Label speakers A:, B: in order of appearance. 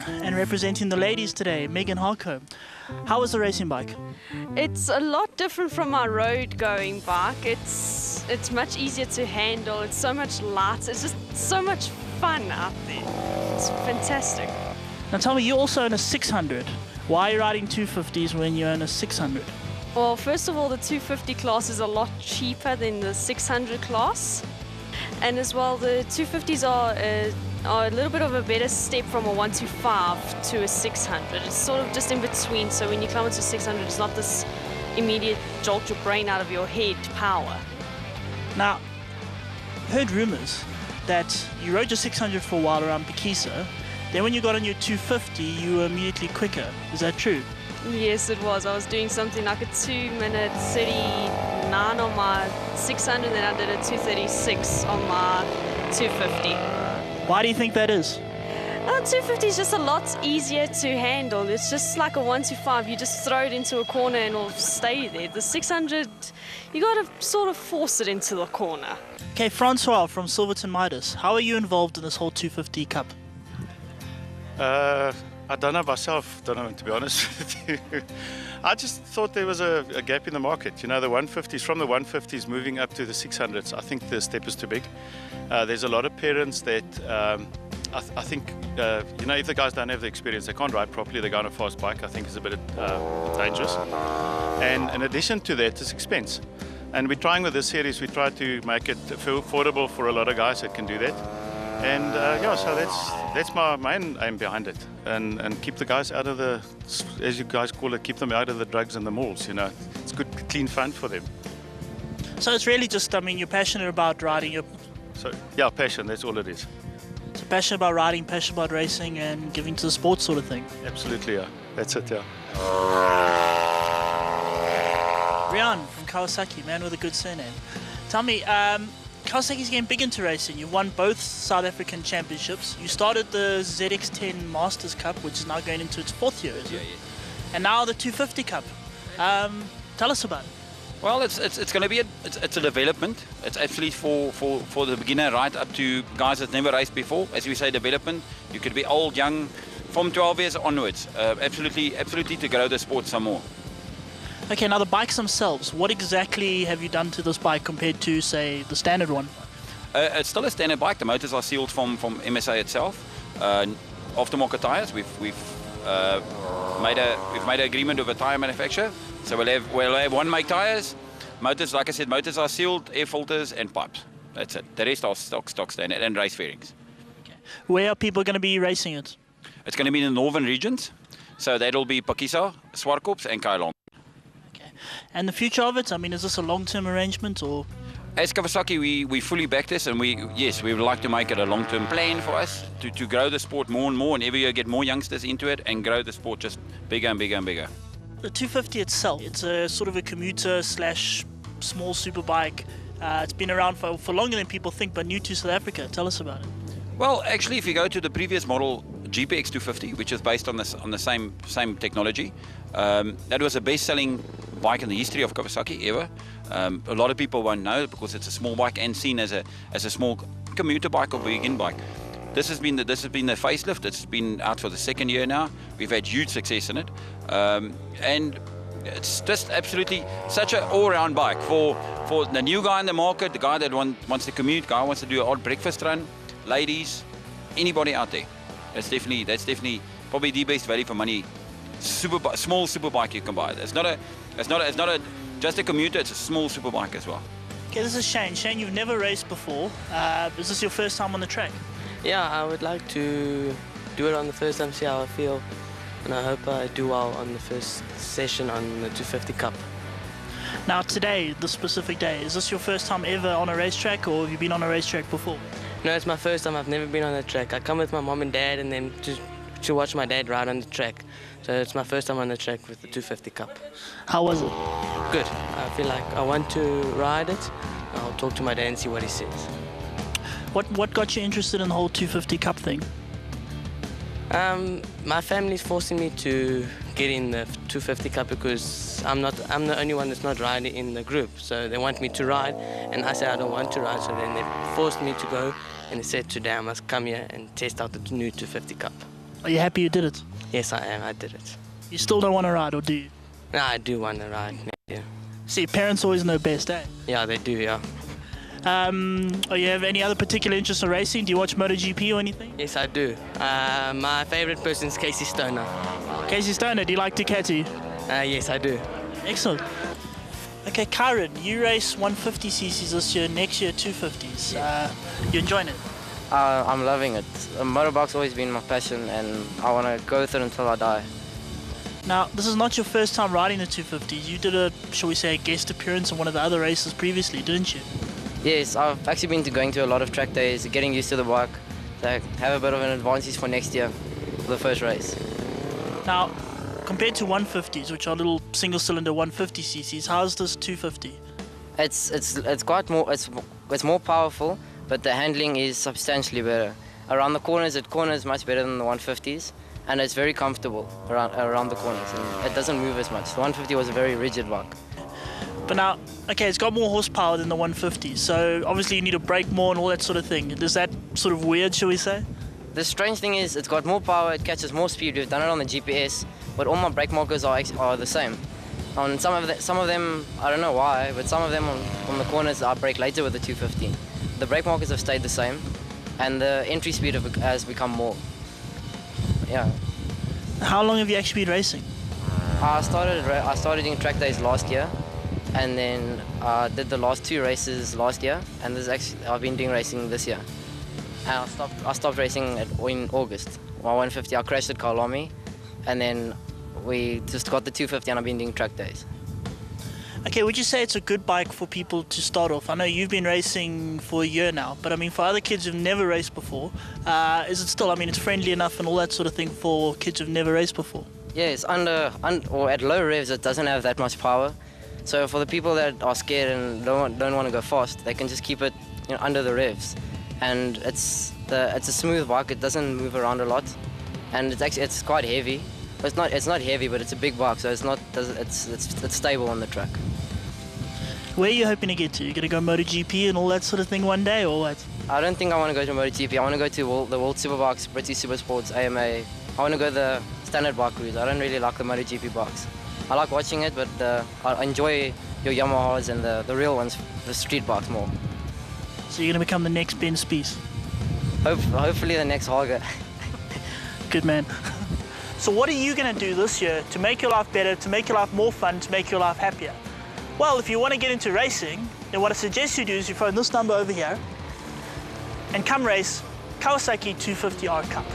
A: And representing the ladies today, Megan Harco. How was the racing bike?
B: It's a lot different from my road-going bike. It's much easier to handle. It's so much lighter. It's just so much fun out there. It's fantastic.
A: Now tell me, you also own a 600. Why are you riding 250s when you own a 600?
B: Well, first of all, the 250 class is a lot cheaper than the 600 class. And as well, the 250s are a little bit of a better step from a 125 to a 600. It's sort of just in between, so when you climb into 600, it's not this immediate jolt your brain out of your head power.
A: Now, I heard rumours that you rode your 600 for a while around Pikisa, then when you got on your 250, you were immediately quicker. Is that true?
B: Yes, it was. I was doing something like a 2-minute 39 on my 600, then I did a 2:36 on my 250.
A: Why do you think that is?
B: 250 is just a lot easier to handle. It's just like a 125. You just throw it into a corner and it'll stay there. The 600, you got to sort of force it into the corner.
A: Okay, Francois from Silverton Midas, how are you involved in this whole 250 Cup?
C: I don't know myself, to be honest with you. I just thought there was a gap in the market. You know, the 150s, from the 150s moving up to the 600s, I think the step is too big. There's a lot of parents that I think, you know, if the guys don't have the experience, they can't ride properly, they go on a fast bike, I think is a bit dangerous. And in addition to that, it's expense. And we're trying with this series, we try to make it affordable for a lot of guys that can do that. And yeah, so that's my main aim behind it, and keep the guys out of the, as you guys call it, keep them out of the drugs and the malls. You know, it's good, clean fun for them.
A: So it's really just, I mean, you're passionate about riding.
C: So yeah, passion. That's all it is.
A: So passionate about riding, passionate about racing, and giving to the sport sort of thing.
C: Absolutely, yeah. That's it, yeah.
A: Rian from Kawasaki, man with a good surname. Tell me, Kawasaki's getting big into racing. You won both South African championships. You started the ZX10 Masters Cup, which is now going into its 4th year, is it?
D: Yeah.
A: And now the 250 Cup. Tell us about it.
D: Well, it's going to be it's a development. It's actually for the beginner right up to guys that never raced before. As we say, development. You could be old, young, from 12 years onwards. Absolutely to grow the sport some more.
A: Okay, now the bikes themselves, what exactly have you done to this bike compared to, say, the standard one?
D: It's still a standard bike. The motors are sealed from MSA itself. Aftermarket tyres. We've made an agreement with a tyre manufacturer. So we'll have one make tyres. Motors, like I said, motors are sealed, air filters and pipes. That's it. The rest are stock standard and race fairings.
A: Okay. Where are people going to be racing it?
D: It's going to be in the northern regions. So that'll be Pikisa, Swartkops and Kailon.
A: And the future of it, I mean, is this a long-term arrangement or?
D: As Kawasaki, we fully back this, and we would like to make it a long-term plan for us to grow the sport more and more, and every year get more youngsters into it and grow the sport just bigger and bigger and bigger.
A: The 250 itself, it's a sort of a commuter / small super bike. It's been around for longer than people think, but new to South Africa. Tell us about it.
D: Well, actually, if you go to the previous model, GPX 250, which is based on the same technology, that was the best-selling bike in the history of Kawasaki ever. A lot of people won't know because it's a small bike and seen as a small commuter bike or begin bike. This has been the facelift. It's been out for the 2nd year now. We've had huge success in it, and it's just absolutely such an all-round bike for the new guy in the market, the guy that wants to commute, guy who wants to do an odd breakfast run, ladies, anybody out there. That's definitely probably the best value for money. Small super bike you can buy. It's not just a commuter. It's a small super bike as well.
A: Okay, this is Shane. Shane, you've never raced before. Is this your first time on the track?
E: Yeah, I would like to do it on the first time, see how I feel, and I hope I do well on the first session on the 250 Cup.
A: Now today, the specific day, is this your first time ever on a racetrack, or have you been on a racetrack before?
E: No, it's my first time. I've never been on the track. I come with my mom and dad and then to watch my dad ride on the track. So it's my first time on the track with the 250 Cup.
A: How was it?
E: Good. I feel like I want to ride it. I'll talk to my dad and see what he says.
A: What got you interested in the whole 250 Cup thing?
E: My family's forcing me to get in the 250 Cup because I'm the only one that's not riding in the group. So they want me to ride, and I said I don't want to ride. So then they forced me to go, and they said today I must come here and test out the new 250 Cup.
A: Are you happy you did it?
E: Yes, I am. I did it.
A: You still don't want to ride, or do you?
E: No, I do want to ride next year.
A: See, parents always know best, eh?
E: Yeah, they do, yeah.
A: Or you have any other particular interest in racing? Do you watch MotoGP or anything?
E: Yes, I do. My favorite person is Casey Stoner.
A: Casey Stoner, do you like Ducati?
E: Yes, I do.
A: Excellent. Okay, Kyron, you race 150cc's this year, next year 250s. You enjoying it?
F: I'm loving it. Motorbike's always been my passion, and I want to go with it until I die.
A: Now, this is not your first time riding the 250s. You did a, shall we say, a guest appearance on one of the other races previously, didn't you?
F: Yes, I've actually been going to a lot of track days, getting used to the bike, so I have a bit of an advantage for next year, for the first race.
A: Now, compared to 150s, which are little single-cylinder 150cc's, how's this 250?
F: It's quite more. It's more powerful, but the handling is substantially better. Around the corners, it corners much better than the 150s, and it's very comfortable around the corners, and it doesn't move as much. The 150 was a very rigid bike.
A: But now, okay, it's got more horsepower than the 150s, so obviously you need to brake more and all that sort of thing. Is that sort of weird, shall we say?
F: The strange thing is, it's got more power, it catches more speed. We've done it on the GPS, but all my brake markers are the same. On some of them, I don't know why, but some of them on the corners I brake later with the 250. The brake markers have stayed the same, and the entry speed has become more. Yeah.
A: How long have you actually been racing?
F: I started doing track days last year, and then I did the last 2 races last year, and I've been doing racing this year. And I stopped racing in August. My 150, I crashed at Kalami, and then we just got the 250, and I've been doing track days.
A: Okay, would you say it's a good bike for people to start off? I know you've been racing for a year now, but I mean, for other kids who've never raced before, is it still, I mean, it's friendly enough and all that sort of thing for kids who've never raced before?
F: Yes, or at low revs, it doesn't have that much power. So for the people that are scared and don't want to go fast, they can just keep it, under the revs. And it's a smooth bike. It doesn't move around a lot, and it's quite heavy. It's not heavy, but it's a big bike, so it's stable on the track.
A: Where are you hoping to get to? You're going to go MotoGP and all that sort of thing one day, or what?
F: I don't think I want to go to MotoGP. I want to go to the World Superbikes, British Supersports, AMA. I want to go the standard bike route. I don't really like the MotoGP bikes. I like watching it, but I enjoy your Yamahas and the real ones, the street bikes more.
A: So you're going to become the next Ben Spies?
F: Hopefully the next Hager.
A: Good man. So what are you going to do this year to make your life better, to make your life more fun, to make your life happier? Well, if you want to get into racing, then what I suggest you do is you phone this number over here and come race Kawasaki 250R Cup.